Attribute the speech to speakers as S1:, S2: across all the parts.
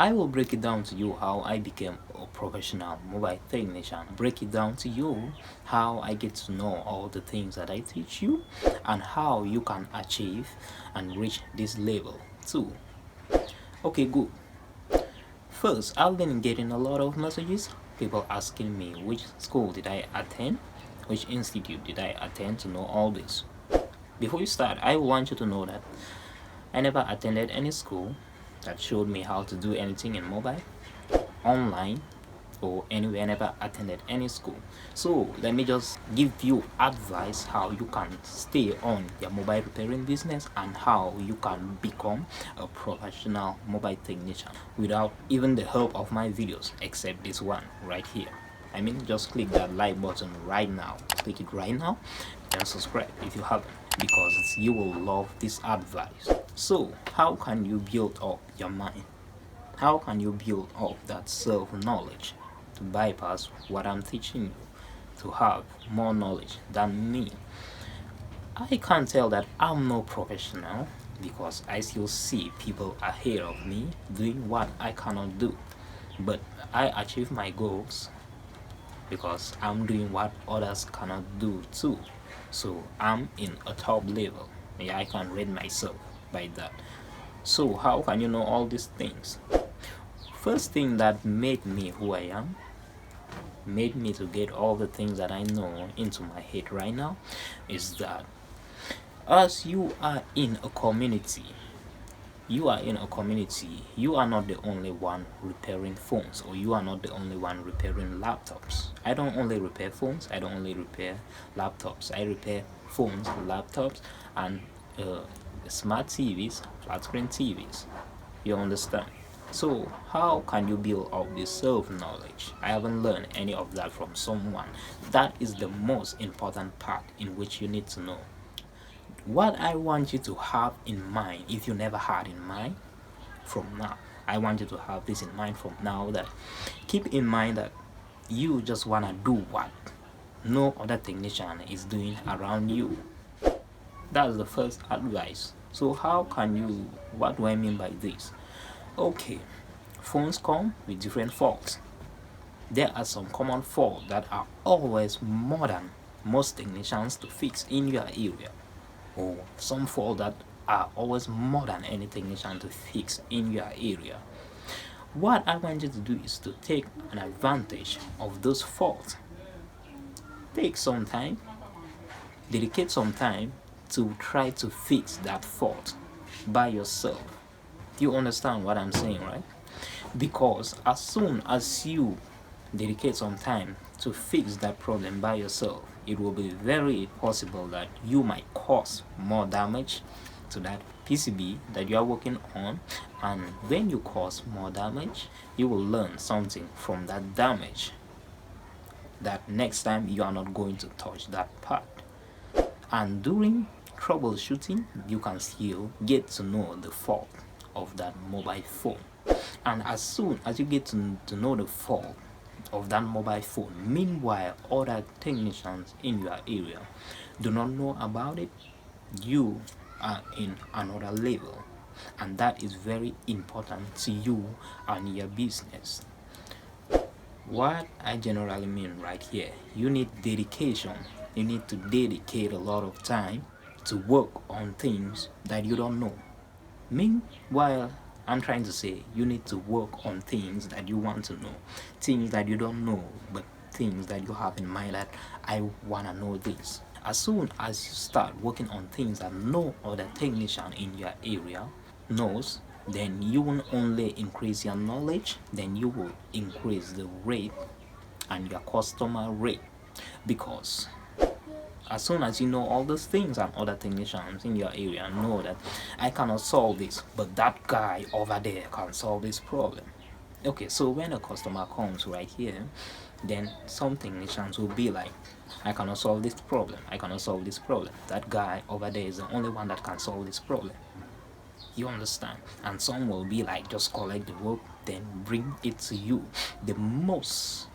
S1: I will break it down to you how I became a professional mobile technician, break it down to you how I get to know all the things that I teach you, and how you can achieve and reach this level too. Okay, good. First, I've been getting a lot of messages, people asking me which school did I attend, which institute did I attend to know all this. Before you start, I want you to know that I never attended any school that showed me how to do anything in mobile, online, or anywhere. I never attended any school. So let me just give you advice how you can stay on your mobile repairing business and how you can become a professional mobile technician without even the help of my videos, except this one right here. I mean, just click that like button right now, click it right now, and subscribe if you haven't, because you will love this advice. So how can you build up your mind? How can you build up that self-knowledge to bypass what I'm teaching you, to have more knowledge than me? I can't tell that I'm no professional because I still see people ahead of me doing what I cannot do. But I achieve my goals because I'm doing what others cannot do too. So I'm in a top level. Yeah, I can rate myself by that. So how can you know all these things? First thing that made me who I am, made me to get all the things that I know into my head right now, is that as you are in a community, you are not the only one repairing phones, or you are not the only one repairing laptops. I don't only repair phones, I don't only repair laptops. I repair phones, laptops, and smart TVs, flat screen TVs. You understand? So how can you build up this self-knowledge? I haven't learned any of that from someone. That is the most important part in which you need to know. What I want you to have in mind, if you never had in mind, from now, I want you to have this in mind from now, that keep in mind that you just want to do what no other technician is doing around you. That's the first advice. So how can you, what do I mean by this? Okay, phones come with different faults. There are some common faults that are always more than most technicians to fix in your area, or some faults that are always more than any technician to fix in your area. What I want you to do is to take an advantage of those faults. Take some time, dedicate some time to try to fix that fault by yourself. Do you understand what I'm saying, right? Because as soon as you dedicate some time to fix that problem by yourself, it will be very possible that you might cause more damage to that PCB that you are working on, and when you cause more damage, you will learn something from that damage, that next time you are not going to touch that part. And during troubleshooting, you can still get to know the fault of that mobile phone. And as soon as you get to know the fault of that mobile phone, meanwhile other technicians in your area do not know about it, you are in another level, and that is very important to you and your business. What I generally mean right here, you need dedication. You need to dedicate a lot of time to work on things that you don't know. Meanwhile, I'm trying to say you need to work on things that you want to know, things that you don't know, but things that you have in mind that I want to know this. As soon as you start working on things that no other technician in your area knows, then you will only increase your knowledge, then you will increase the rate and your customer rate. Because as soon as you know all those things and other technicians in your area know that I cannot solve this, but that guy over there can solve this problem. Okay, so when a customer comes right here, then some technicians will be like, I cannot solve this problem, I cannot solve this problem. That guy over there is the only one that can solve this problem. You understand? And some will be like, just collect the work, then bring it to you. The most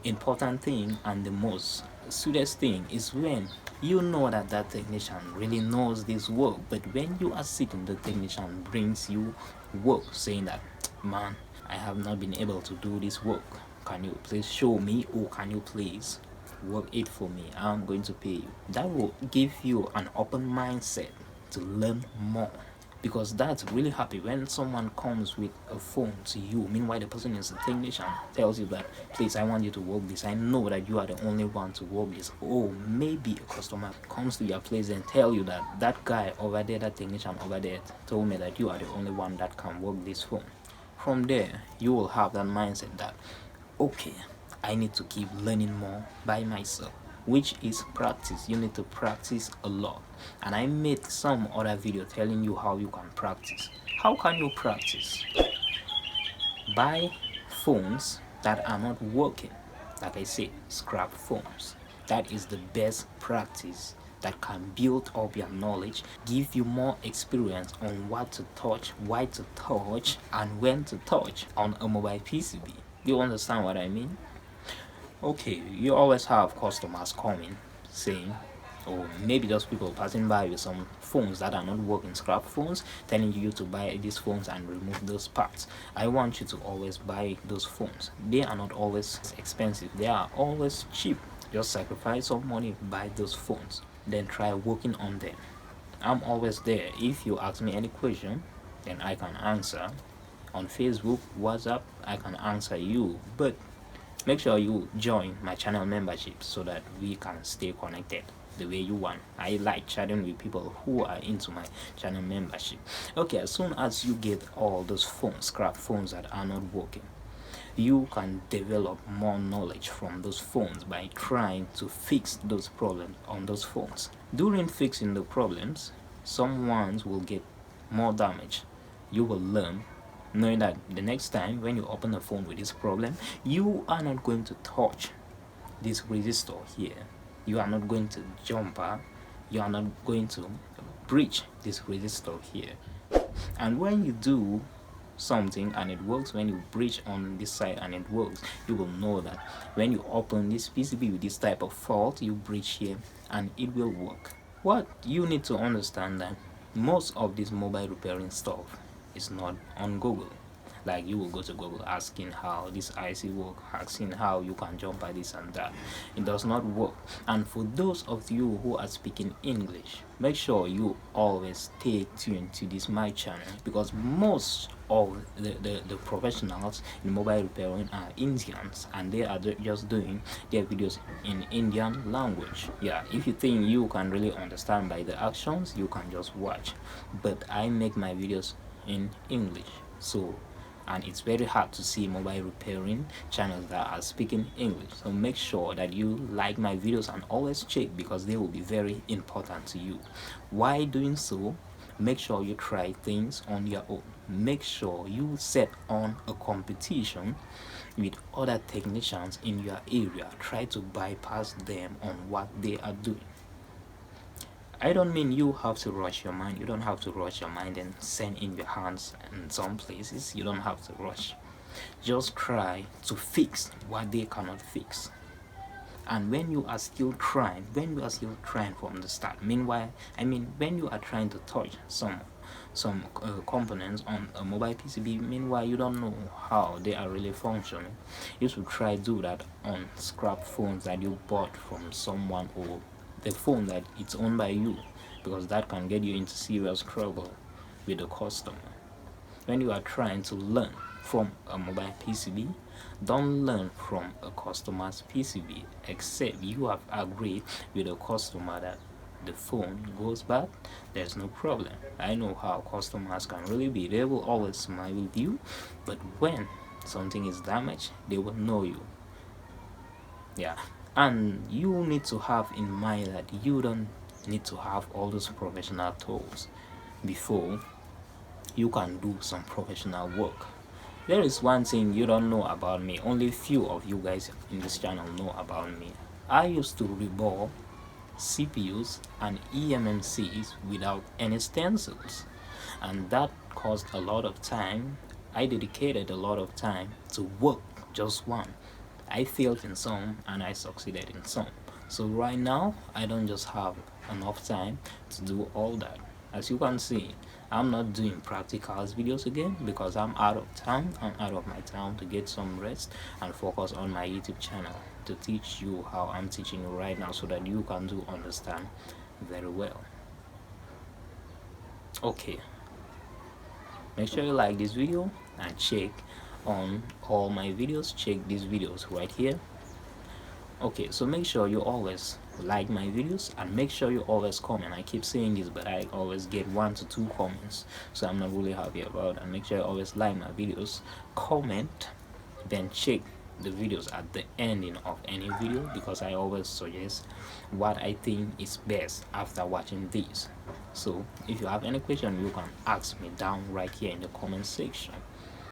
S1: important thing and the most sweetest thing is when you know that that technician really knows this work, but when you are sitting, the technician brings you work saying that man, I have not been able to do this work. Can you please show me, or can you please work it for me? I'm going to pay you. That will give you an open mindset to learn more, because that's really happy when someone comes with a phone to you. Meanwhile, the person is a technician, tells you that, please, I want you to work this. I know that you are the only one to work this. Or maybe a customer comes to your place and tell you that that guy over there, that technician over there, told me that you are the only one that can work this phone. From there, you will have that mindset that, okay, I need to keep learning more by myself, which is practice. You need to practice a lot. And I made some other video telling you how you can practice. How can you practice? Buy phones that are not working. Like I said, scrap phones. That is the best practice that can build up your knowledge, give you more experience on what to touch, why to touch, and when to touch on a mobile PCB. Do you understand what I mean? Okay, you always have customers coming saying, or maybe just people passing by with some phones that are not working, scrap phones, telling you to buy these phones and remove those parts. I want you to always buy those phones. They are not always expensive, they are always cheap. Just sacrifice some money, buy those phones, then try working on them. I'm always there. If you ask me any question, then I can answer. On Facebook, WhatsApp, I can answer you. But make sure you join my channel membership so that we can stay connected the way you want. I like chatting with people who are into my channel membership. Okay, as soon as you get all those phones, scrap phones that are not working, you can develop more knowledge from those phones by trying to fix those problems on those phones. During fixing the problems, some ones will get more damage. You will learn, knowing that the next time when you open a phone with this problem, you are not going to touch this resistor here, you are not going to jumper, you are not going to breach this resistor here. And when you do something and it works, when you breach on this side and it works, you will know that when you open this PCB with this type of fault, you breach here and it will work. What you need to understand that most of this mobile repairing stuff is not on Google. Like, you will go to Google asking how this IC work, asking how you can jump by this and that. It does not work. And for those of you who are speaking English, make sure you always stay tuned to this my channel, because most of the professionals in mobile repairing are Indians, and they are just doing their videos in Indian language. Yeah, if you think you can really understand by the actions, you can just watch. But I make my videos in English, and it's very hard to see mobile repairing channels that are speaking English. So make sure that you like my videos and always check, because they will be very important to you. While doing so, make sure you try things on your own. Make sure you set on a competition with other technicians in your area. Try to bypass them on what they are doing. I don't mean you have to rush your mind. You don't have to rush your mind and send in your hands in some places. You don't have to rush. Just try to fix what they cannot fix. And when you are still trying, from the start, meanwhile, when you are trying to touch some components on a mobile PCB, meanwhile you don't know how they are really functioning, you should try do that on scrap phones that you bought from someone, or the phone that it's owned by you, because that can get you into serious trouble with the customer. When you are trying to learn from a mobile PCB, don't learn from a customer's PCB, except you have agreed with a customer that the phone goes bad, there's no problem. I know how customers can really be. They will always smile with you, but when something is damaged, they will know you. Yeah, and you need to have in mind that you don't need to have all those professional tools before you can do some professional work. There is one thing you don't know about me. Only few of you guys in this channel know about me. I used to rebore CPUs and eMMCs without any stencils, and that caused a lot of time. I dedicated a lot of time to work just one. I failed in some and I succeeded in some. So right now I don't just have enough time to do all that. As you can see, I'm not doing practicals videos again because I'm out of town. I'm out of my town to get some rest and focus on my YouTube channel to teach you how I'm teaching you right now, so that you can do understand very well. Okay, make sure you like this video and check on all my videos. Check these videos right here. Okay, so make sure you always like my videos and make sure you always comment. I keep saying this, but I always get 1 to 2 comments, so I'm not really happy about it. And make sure you always like my videos, comment, then check the videos at the ending of any video, because I always suggest what I think is best after watching this. So if you have any question, you can ask me down right here in the comment section.